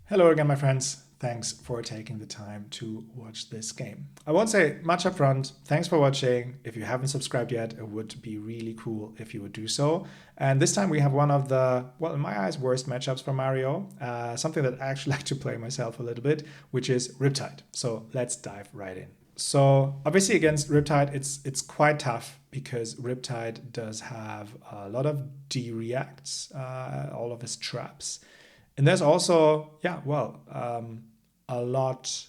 Hello again, my friends. Thanks for taking the time to watch this game. I won't say much up front. Thanks for watching. If you haven't subscribed yet, it would be really cool if you would do so. And this time we have one of the, well, in my eyes, worst matchups for Mario. Something that I actually like to play myself a little bit, which is Riptide. So let's dive right in. So obviously against Riptide, it's quite tough because Riptide does have a lot of D-reacts, all of his traps. And there's also, a lot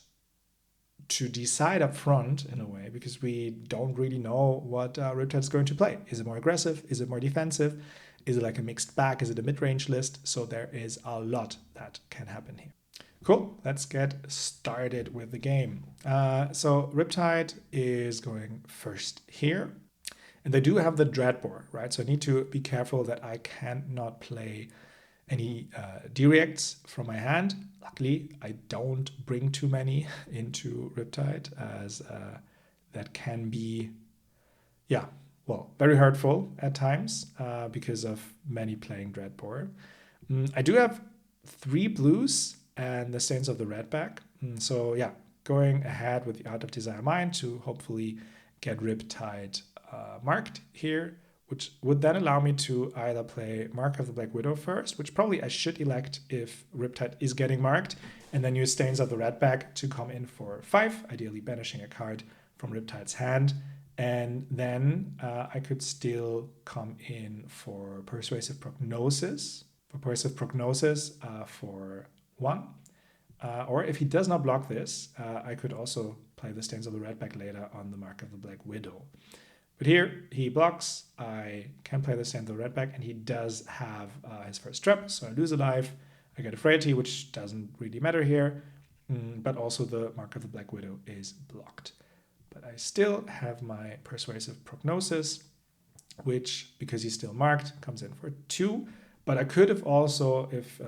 to decide up front in a way because we don't really know what Riptide is going to play. Is it more aggressive? Is it more defensive? Is it like a mixed bag? Is it a mid-range list? So there is a lot that can happen here. Cool, let's get started with the game. So Riptide is going first here. And they do have the Dreadbore, right? So I need to be careful that I cannot play any D-reacts from my hand. Luckily, I don't bring too many into Riptide as that can be, very hurtful at times because of many playing Dreadbore. I do have 3 blues and the Stains of the Red back. So yeah, going ahead with the Art of Desire Mine to hopefully get Riptide marked here, which would then allow me to either play Mark of the Black Widow first, which probably I should elect if Riptide is getting marked, and then use Stains of the Red back to come in for 5, ideally banishing a card from Riptide's hand. And then I could still come in for Persuasive Prognosis, for 1. Or if he does not block this, I could also play the Stains of the Red back later on the Mark of the Black Widow. But here he blocks, I can play the Stains of the Red back, and he does have his first trap, so I lose a life. I get a Frailty, which doesn't really matter here, but also the Mark of the Black Widow is blocked. But I still have my Persuasive Prognosis, which, because he's still marked, comes in for 2. But I could have also, if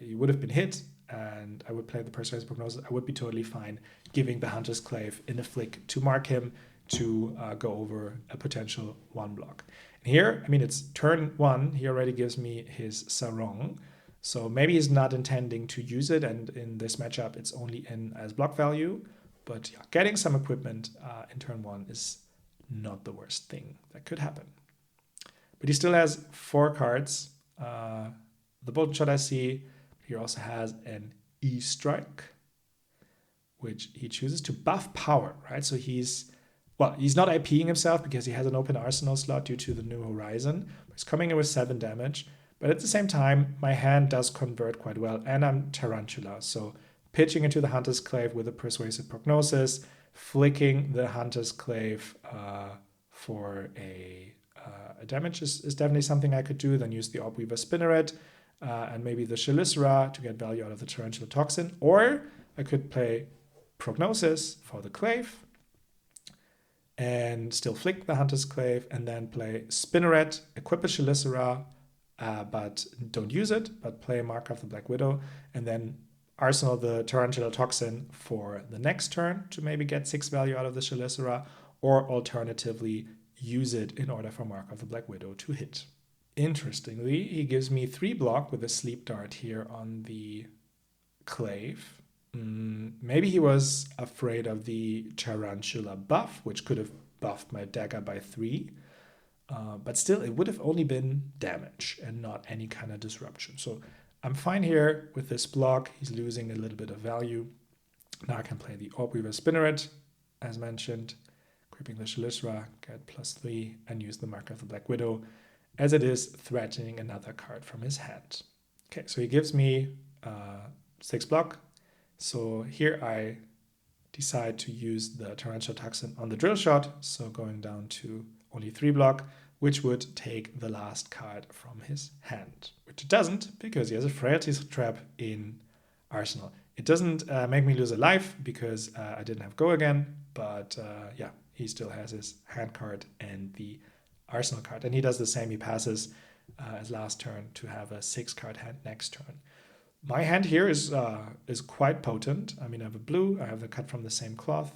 he would have been hit, and I would play the Persuasive Prognosis, I would be totally fine giving the Hunter's Clave in a flick to mark him, to go over a potential 1 block. And here, I mean, it's turn 1. He already gives me his Sarong. So maybe he's not intending to use it, and in this matchup, it's only in as block value. But yeah, getting some equipment in turn 1 is not the worst thing that could happen. But he still has 4 cards. The Bolton Shot I see. He also has an E-Strike, which he chooses to buff power, right? So he's not IPing himself because he has an open arsenal slot due to the New Horizon. He's coming in with 7 damage. But at the same time, my hand does convert quite well, and I'm Tarantula. So pitching into the Hunter's Clave with a Persuasive Prognosis, flicking the Hunter's Clave for a damage is definitely something I could do. Then use the Orbweaver Spinneret and maybe the Chelicera to get value out of the Tarantula Toxin. Or I could play Prognosis for the Clave, and still flick the Hunter's Clave, and then play Spinneret, equip a Chelicera, but don't use it, but play Mark of the Black Widow, and then arsenal the Tarantula Toxin for the next turn to maybe get 6 value out of the Chelicera, or alternatively use it in order for Mark of the Black Widow to hit. Interestingly, he gives me 3 block with a Sleep Dart here on the Clave. Maybe he was afraid of the Tarantula buff, which could have buffed my dagger by 3. But still, it would have only been damage and not any kind of disruption. So I'm fine here with this block. He's losing a little bit of value. Now I can play the Orbweaver Spinneret, as mentioned, equipping the Chelicera, get +3, and use the Mark of the Black Widow, as it is threatening another card from his hand. Okay, so he gives me 6 block. So here I decide to use the Tarantula Toxin on the Drill Shot, so going down to only 3 block, which would take the last card from his hand, which it doesn't because he has a Frailty Trap in Arsenal. It doesn't make me lose a life because I didn't have Go again, but he still has his hand card and the Arsenal card, and he does the same. He passes as last turn to have a 6-card hand next turn. My hand here is quite potent. I mean, I have a blue, I have the Cut from the Same Cloth,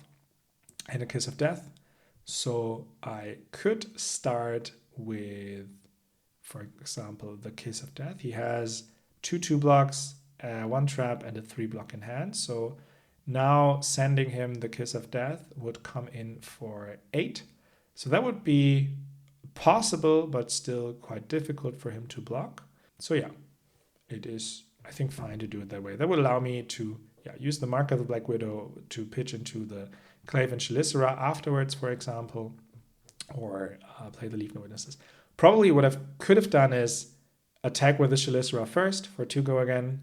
and a Kiss of Death. So I could start with, for example, the Kiss of Death. He has 2 blocks 1 trap, and a 3 block in hand. So now sending him the Kiss of Death would come in for 8. So that would be possible, but still quite difficult for him to block. So yeah, it is, I think, fine to do it that way. That would allow me to use the Mark of the Black Widow to pitch into the Clave and Chelicera afterwards, for example, or play the Leave No Witnesses. Probably what I could have done is attack with the Chelicera first for 2 go again,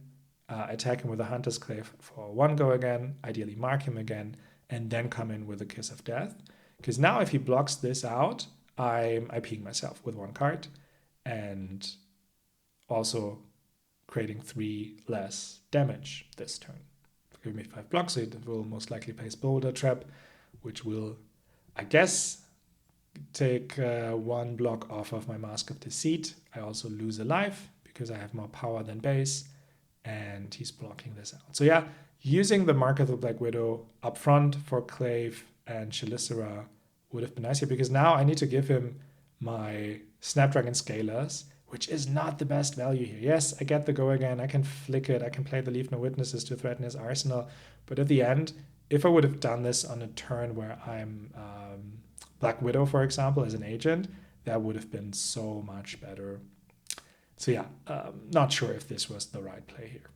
attack him with the Hunter's Clave for 1 go again, ideally mark him again, and then come in with the Kiss of Death. Because now if he blocks this out, I'm IPing myself with 1 card and also creating 3 less damage this turn. Give me 5 blocks, so it will most likely place Boulder Trap, which will, I guess, take 1 block off of my Mask of Deceit. I also lose a life because I have more power than base, and he's blocking this out. So yeah, using the Mark of the Black Widow up front for Clave and Chelicera would have been nice here, because now I need to give him my Snapdragon Scalers, which is not the best value here. Yes, I get the go again, I can flick it, I can play the Leave No Witnesses to threaten his arsenal, but at the end, if I would have done this on a turn where I'm Black Widow, for example, as an agent, that would have been so much better. So yeah, not sure if this was the right play here.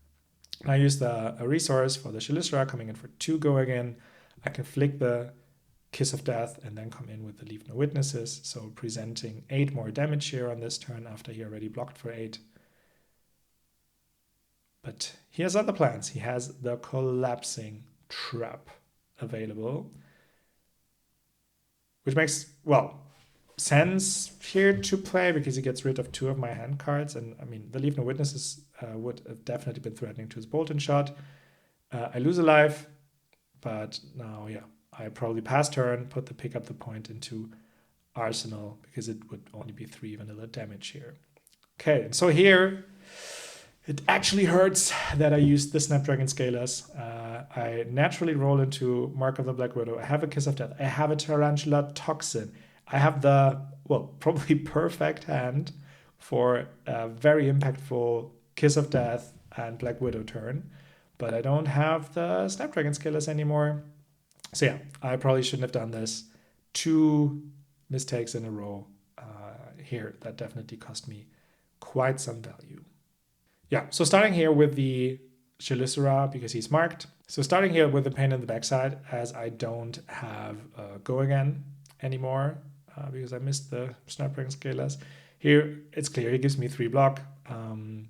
I used a resource for the Chelicera, coming in for 2 go again. I can flick the Kiss of Death and then come in with the Leave No Witnesses, so presenting 8 more damage here on this turn after he already blocked for 8. But he has other plans. He has the Collapsing Trap available, which makes, well, sense here to play because he gets rid of 2 of my hand cards. And I mean, the Leave No Witnesses would have definitely been threatening to his Bolton shot. I lose a life, but now, yeah, I probably pass turn, put the pick up the point into Arsenal because it would only be 3 vanilla damage here. Okay, and so here it actually hurts that I used the Snapdragon Scalers. I naturally roll into Mark of the Black Widow. I have a Kiss of Death. I have a Tarantula Toxin. I have the, well, probably perfect hand for a very impactful Kiss of Death and Black Widow turn, but I don't have the Snapdragon Scalers anymore. So yeah, I probably shouldn't have done this. 2 mistakes in a row here. That definitely cost me quite some value. Yeah, so starting here with the Chelicera because he's marked. So starting here with the pain in the backside, as I don't have go again anymore because I missed the Snapdragon Scalers. Here it's clear he gives me 3 block, and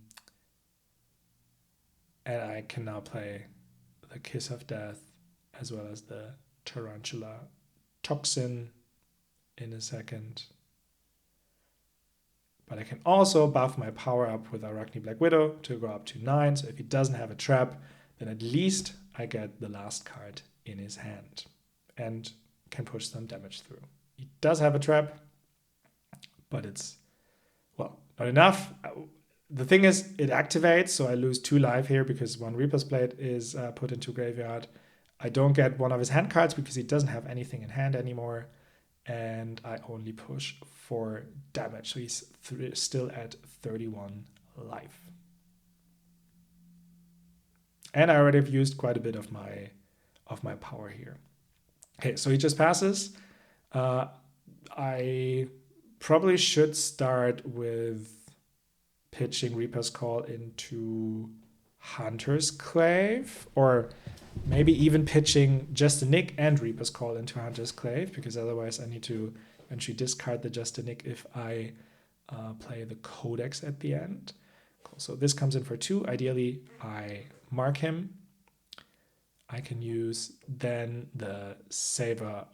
I can now play the Kiss of Death as well as the Tarantula Toxin in a second. But I can also buff my power up with Arakni Black Widow to go up to 9. So if he doesn't have a trap, then at least I get the last card in his hand and can push some damage through. He does have a trap, but it's, well, not enough. The thing is, it activates, so I lose 2 life here because 1 Reaper's Blade is put into graveyard. I don't get 1 of his hand cards because he doesn't have anything in hand anymore. And I only push 4 damage. So he's still at 31 life. And I already have used quite a bit of my power here. Okay, so he just passes. I probably should start with pitching Reaper's Call into Hunter's Clave, or maybe even pitching Just a Nick and Reaper's Call into Hunter's Clave, because otherwise I need to eventually discard the Just a Nick if I play the Codex at the end. Cool. So this comes in for 2. Ideally, I mark him. I can use then the Saber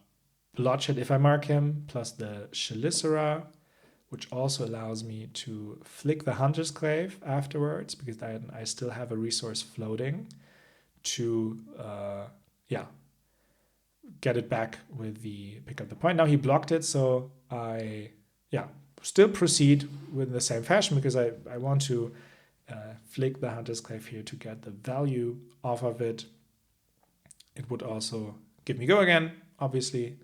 Bloodshed if I mark him, plus the Chelicera, which also allows me to flick the Hunter's Clave afterwards, because then I still have a resource floating to get it back with the pick up the point. Now he blocked it, so I still proceed with the same fashion because I want to flick the Hunter's Clave here to get the value off of it. It would also give me go again, obviously,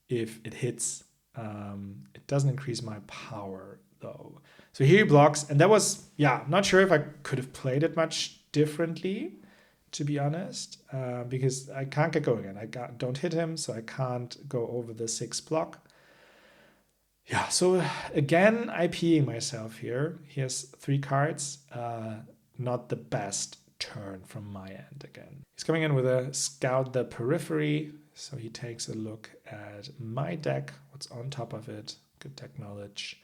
if it hits. It doesn't increase my power though. So here he blocks, and that was, not sure if I could have played it much differently, to be honest, because I can't get going again. Don't hit him, so I can't go over the 6 block. Yeah, so again, IPing myself here. He has 3 cards. Not the best turn from my end again. He's coming in with a Scout the Periphery. So he takes a look at my deck, what's on top of it. Good deck knowledge.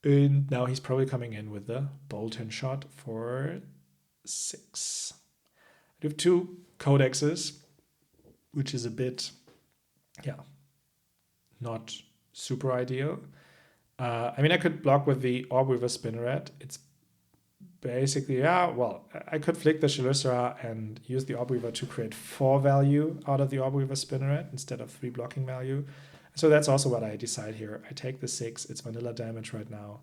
And now he's probably coming in with the Bolt-in shot for 6. I do have 2 codexes, which is a bit, not super ideal. I mean, I could block with the Orb Weaver Spinneret. It's basically, I could flick the Chelicera and use the Orb Weaver to create 4 value out of the Orb Weaver Spinneret instead of 3 blocking value. So that's also what I decide here. I take the 6. It's vanilla damage right now.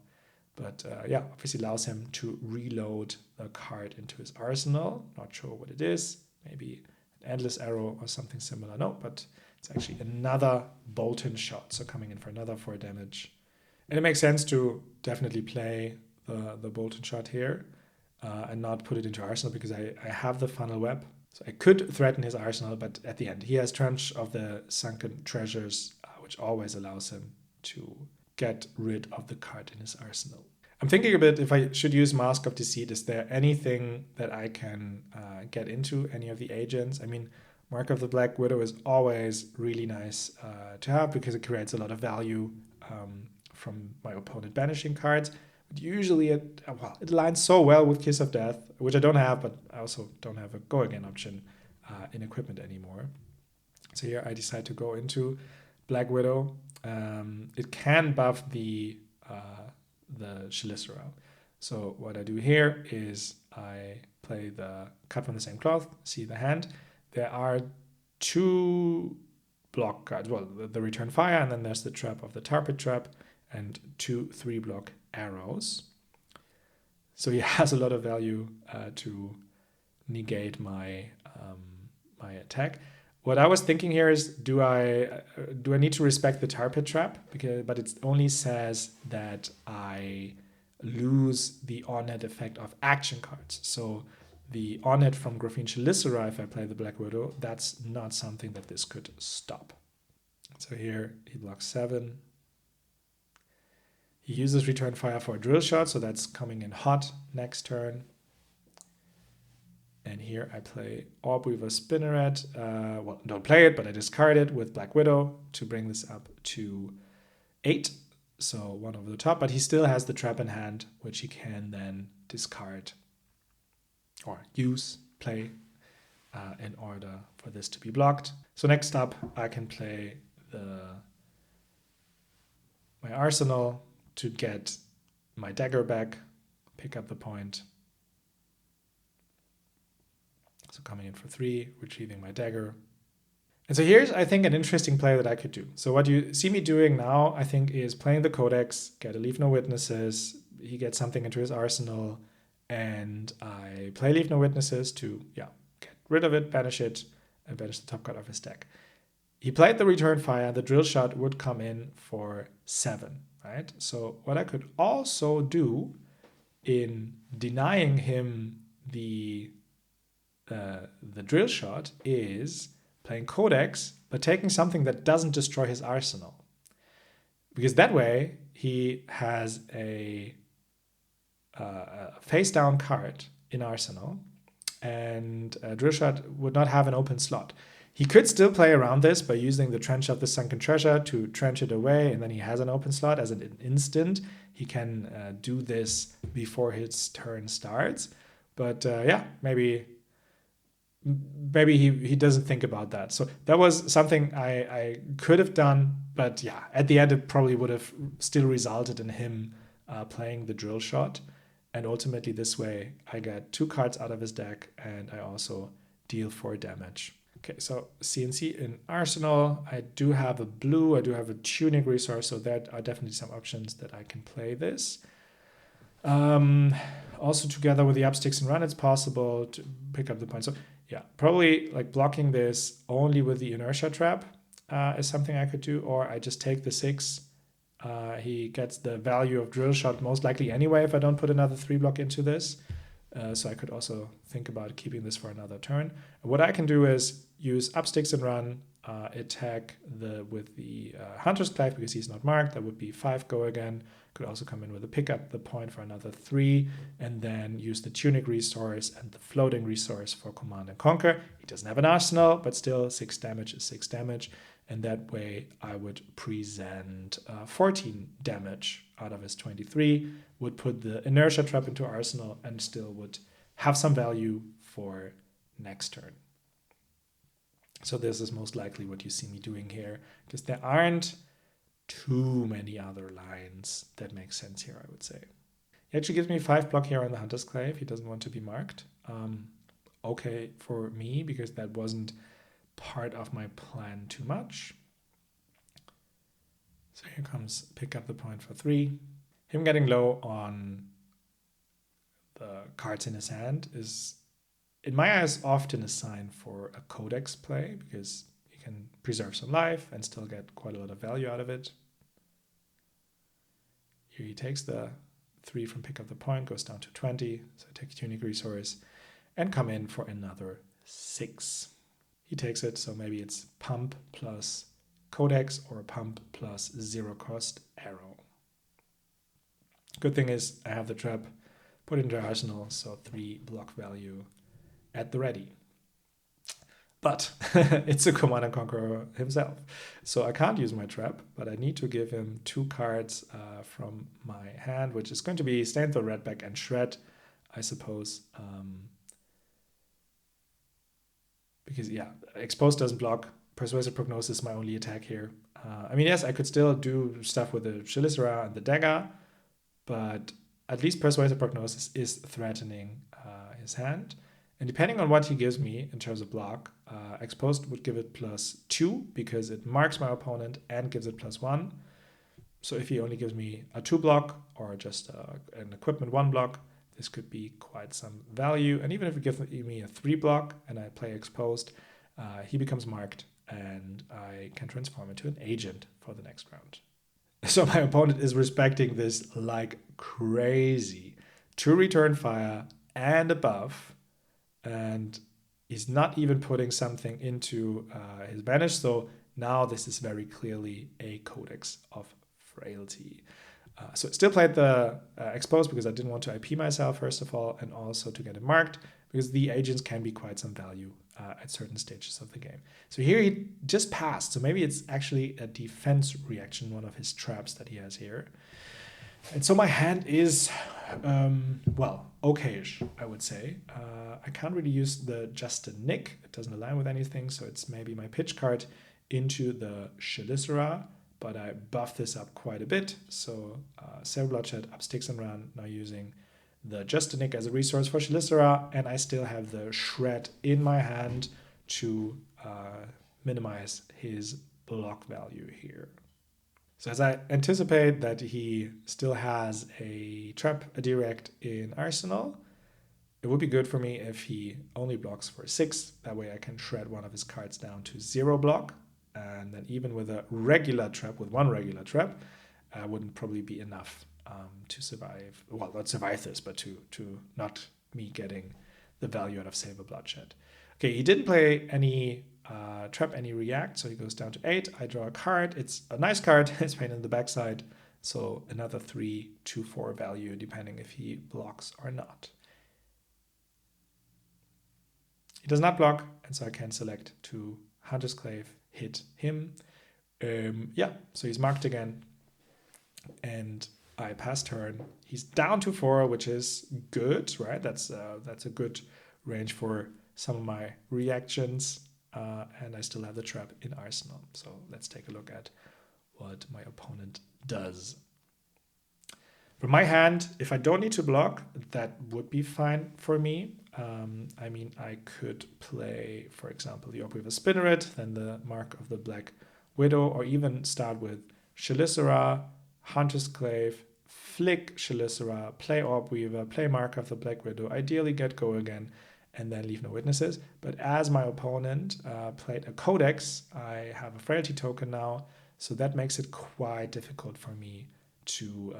But obviously allows him to reload the card into his arsenal. Not sure what it is. Maybe an Endless Arrow or something similar. No, but it's actually another Bolt-in shot. So coming in for another 4 damage. And it makes sense to definitely play the Bolt-in shot here and not put it into arsenal because I have the funnel web. So I could threaten his arsenal, but at the end he has Trench of the Sunken Treasures, which always allows him to get rid of the card in his arsenal. I'm thinking a bit if I should use Mask of Deceit. Is there anything that I can get into, any of the agents? I mean, Mark of the Black Widow is always really nice to have because it creates a lot of value from my opponent banishing cards. But usually it aligns so well with Kiss of Death, which I don't have, but I also don't have a Go Again option in equipment anymore. So here I decide to go into Black Widow. It can buff the Chelicera. So what I do here is I play the Cut from the Same Cloth, see the hand. There are 2 block cards. Well, the Return Fire, and then there's the Trap of the Tarpit Trap, and 2 3-block arrows. So he has a lot of value to negate my my attack. What I was thinking here is, do I need to respect the Tarpit Trap? But it only says that I lose the on-net effect of action cards. So the on-net from Graphene Chelicera, if I play the Black Widow, that's not something that this could stop. So here he blocks 7. He uses Return Fire for a Drill Shot, so that's coming in hot next turn. And here I play Orb Weaver Spinneret. Don't play it, but I discard it with Black Widow to bring this up to 8. So 1 over the top, but he still has the trap in hand, which he can then discard or play in order for this to be blocked. So next up, I can play my arsenal to get my dagger back, pick up the point. So coming in for 3, retrieving my dagger. And so here's, I think, an interesting play that I could do. So what you see me doing now, I think, is playing the Codex, get a Leave No Witnesses, he gets something into his arsenal, and I play Leave No Witnesses to get rid of it, banish it, and banish the top card of his deck. He played the Return Fire, the Drill Shot would come in for 7, right? So what I could also do in denying him the Drill Shot is playing Codex, but taking something that doesn't destroy his arsenal. Because that way, he has a face-down card in arsenal, and Drill Shot would not have an open slot. He could still play around this by using the Trench of the Sunken Treasure to trench it away, and then he has an open slot as an instant. He can do this before his turn starts. But maybe he doesn't think about that. So that was something I could have done, but at the end it probably would have still resulted in him playing the Drill Shot. And ultimately this way I get 2 cards out of his deck and I also deal 4 damage. Okay, so CNC in Arsenal. I do have a blue, I do have a Tunic resource, so there are definitely some options that I can play this. Also together with the Upsticks and Run, it's possible to pick up the point. So probably like blocking this only with the Inertia Trap is something I could do, or I just take the 6. He gets the value of Drill Shot most likely anyway if I don't put another 3 block into this. So I could also think about keeping this for another turn. And what I can do is use up sticks and run, attack with the Hunter's Clive because he's not marked. That would be 5 go again. Could also come in with a pick up the point for another 3, and then use the Tunic resource and the Floating resource for Command and Conquer. He doesn't have an arsenal, but still 6 damage is 6 damage. And that way I would present 14 damage out of his 23, would put the Inertia Trap into Arsenal, and still would have some value for next turn. So this is most likely what you see me doing here, because there aren't too many other lines that make sense here, I would say. He actually gives me 5 block here on the Hunter's Clave. He doesn't want to be marked. Okay for me, because that wasn't part of my plan too much. So here comes pick up the point for 3. Him getting low on the cards in his hand is, in my eyes, often a sign for a Codex play, because you can preserve some life and still get quite a lot of value out of it. Here he takes the 3 from pick up the point, goes down to 20, so I take Tunic resource and come in for another 6. He takes it, so maybe it's pump plus Codex or pump plus 0 cost arrow. Good thing is I have the trap put into arsenal, so 3 block value at the ready. But it's a Command and Conqueror himself, so I can't use my trap, but I need to give him 2 cards from my hand, which is going to be Stand the Redback and Shred, I suppose. Because, yeah, Exposed doesn't block. Persuasive Prognosis is my only attack here. I mean, yes, I could still do stuff with the Chelicera and the Dagger, but at least Persuasive Prognosis is threatening his hand. And depending on what he gives me in terms of block, Exposed would give it +2 because it marks my opponent and gives it +1. So if he only gives me a 2 block or just an equipment 1 block, this could be quite some value. And even if he gives me a 3 block and I play Exposed, he becomes marked and I can transform into an agent for the next round. So my opponent is respecting this like crazy. 2 return fire and above. And he's not even putting something into his banish. So now this is very clearly a Codex of Frailty. So I still played the Exposed because I didn't want to IP myself, first of all, and also to get it marked, because the agents can be quite some value at certain stages of the game. So here he just passed. So maybe it's actually a defense reaction, one of his traps that he has here. And so my hand is, well, okayish, I would say. I can't really use the Just a Nick. It doesn't align with anything, so it's maybe my pitch card into the Chelicera, but I buffed this up quite a bit. So Save Bloodshed, up sticks and run, now using the Just a Nick as a resource for Chelicera, and I still have the Shred in my hand to minimize his block value here. So as I anticipate that he still has a trap, a direct in arsenal, it would be good for me if he only blocks for 6. That way I can shred one of his cards down to 0 block. And then even with a regular trap, with 1 regular trap, wouldn't probably be enough to survive. Well, not survive this, but to not me getting the value out of Save a Bloodshed. Okay, he didn't play any trap, any react, so he goes down to 8. I draw a card. It's a nice card. It's pain in the backside. So another 3 to 4 value, depending if he blocks or not. He does not block, and so I can select to Hunter's Clave, hit him. Yeah, so he's marked again, and I pass turn. He's down to 4, which is good, right? That's a good range for some of my reactions, and I still have the trap in arsenal. So let's take a look at what my opponent does. For my hand, if I don't need to block, that would be fine for me. I mean, I could play, for example, the Orb Weaver Spinneret, then the Mark of the Black Widow, or even start with Chelicera, Hunter's Clave, flick Chelicera, play Orb Weaver, play Mark of the Black Widow, ideally get go again, and then leave no witnesses. But as my opponent played a Codex, I have a Frailty token now, so that makes it quite difficult for me to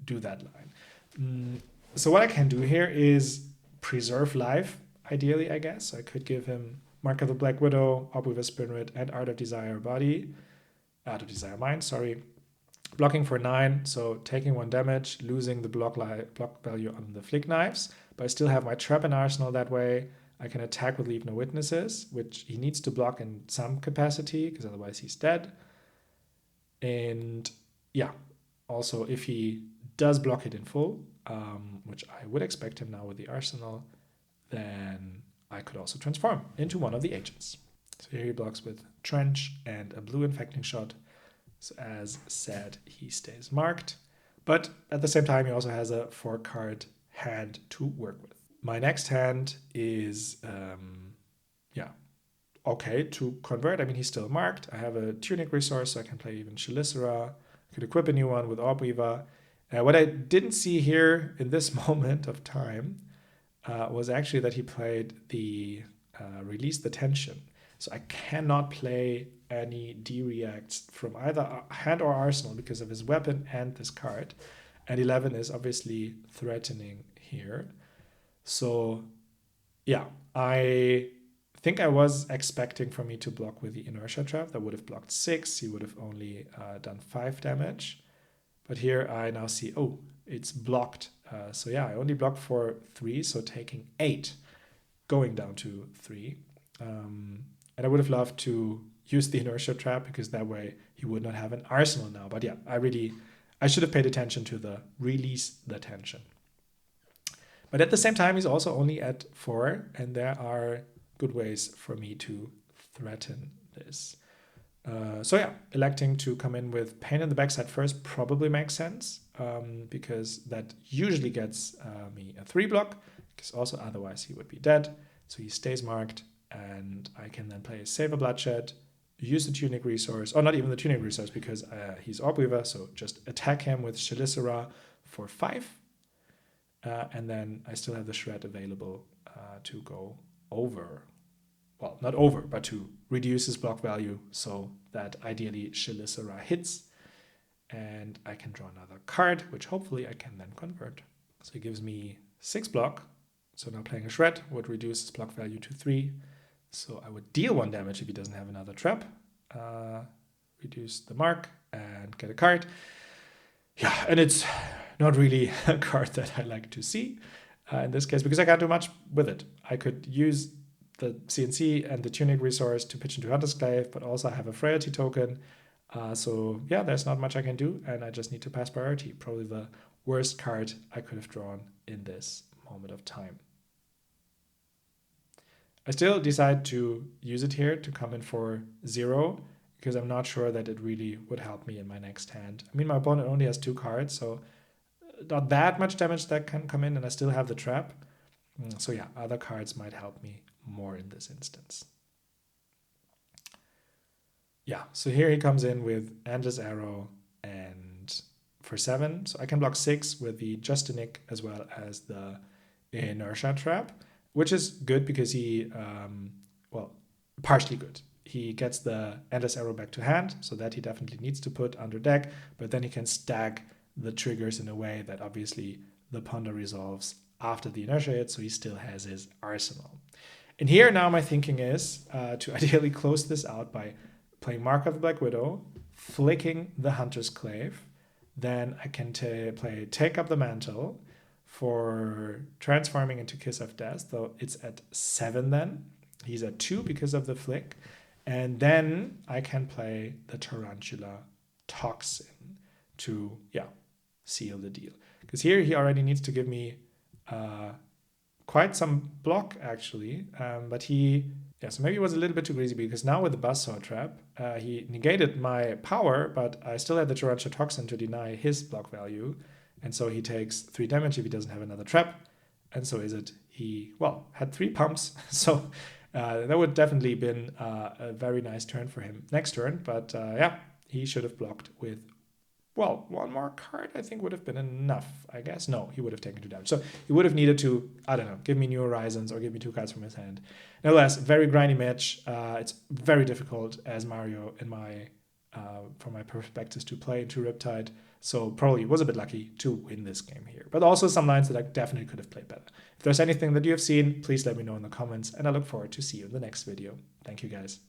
do that line. So what I can do here is preserve life, ideally, I guess. So I could give him Mark of the Black Widow, Orb Weaver Spirit, and Art of Desire Body. Art of Desire Mind, sorry. Blocking for 9, so taking 1 damage, losing the block value on the Flick Knives, but I still have my Trap in Arsenal that way. I can attack with Leave No Witnesses, which he needs to block in some capacity, because otherwise he's dead. And yeah, also if he does block it in full, which I would expect him now with the Arsenal, then I could also transform into one of the agents. So here he blocks with Trench and a blue Infecting Shot. So as said, he stays marked. But at the same time, he also has a 4-card hand to work with. My next hand is, okay to convert. I mean, he's still marked. I have a Tunic resource, so I can play even Chelicera. I could equip a new one with Orb Weaver. What I didn't see here in this moment of time was actually that he played the Release the Tension. So I cannot play any D-reacts from either hand or arsenal because of his weapon and this card. And 11 is obviously threatening here. So yeah, I think I was expecting for me to block with the Inertia Trap. That would have blocked 6. He would have only done 5 damage. But here I now see, oh, it's blocked. So yeah, I only blocked for 3, so taking 8, going down to 3. And I would have loved to use the Inertia Trap because that way he would not have an arsenal now. But yeah, I should have paid attention to the Release the Tension. But at the same time, he's also only at 4, and there are good ways for me to threaten this. So yeah, electing to come in with Pain in the Backside first probably makes sense because that usually gets me a 3 block, because also otherwise he would be dead. So he stays marked, and I can then play Save a Bloodshed, use the Tunic resource, or not even the Tunic resource because he's Orb Weaver, so just attack him with Chelicera for 5. And then I still have the Shred available to go over. Well, not over, but to reduce his block value so that ideally Chelicera hits. And I can draw another card, which hopefully I can then convert. So it gives me 6 block. So now playing a Shred would reduce his block value to 3. So I would deal 1 damage if he doesn't have another trap. Reduce the mark and get a card. Yeah, and it's not really a card that I like to see in this case because I can't do much with it. I could use the CNC and the Tunic resource to pitch into Hunter's Glaive, but also I have a Frailty token. So yeah, there's not much I can do, and I just need to pass priority. Probably the worst card I could have drawn in this moment of time. I still decide to use it here to come in for 0 because I'm not sure that it really would help me in my next hand. I mean, my opponent only has 2 cards, so not that much damage that can come in, and I still have the trap. So yeah, other cards might help me more in this instance. Yeah, so here he comes in with Endless Arrow and for 7. So I can block 6 with the Justinic as well as the Inertia Trap, which is good because he, partially good. He gets the Endless Arrow back to hand, so that he definitely needs to put under deck, but then he can stack the triggers in a way that obviously the Ponder resolves after the Inertia hit, so he still has his arsenal. And here now my thinking is to ideally close this out by playing Mark of the Black Widow, flicking the Hunter's Glaive, then I can play Take Up the Mantle for transforming into Kiss of Death, though it's at 7 then. He's at 2 because of the flick. And then I can play the Tarantula Toxin to, seal the deal. Because here he already needs to give me quite some block, actually. But so maybe it was a little bit too greasy because now with the Buzzsaw Trap, he negated my power, but I still had the Tarantula Toxin to deny his block value. And so he takes 3 damage if he doesn't have another trap. And so he had 3 pumps. So that would definitely been a very nice turn for him next turn. But he should have blocked with, 1 more card I think would have been enough, I guess. No, he would have taken 2 damage. So he would have needed to, give me New Horizons or give me 2 cards from his hand. Nevertheless, very grindy match. It's very difficult as Mario in my from my perspective to play into Riptide. So probably was a bit lucky to win this game here. But also some lines that I definitely could have played better. If there's anything that you have seen, please let me know in the comments, and I look forward to see you in the next video. Thank you guys.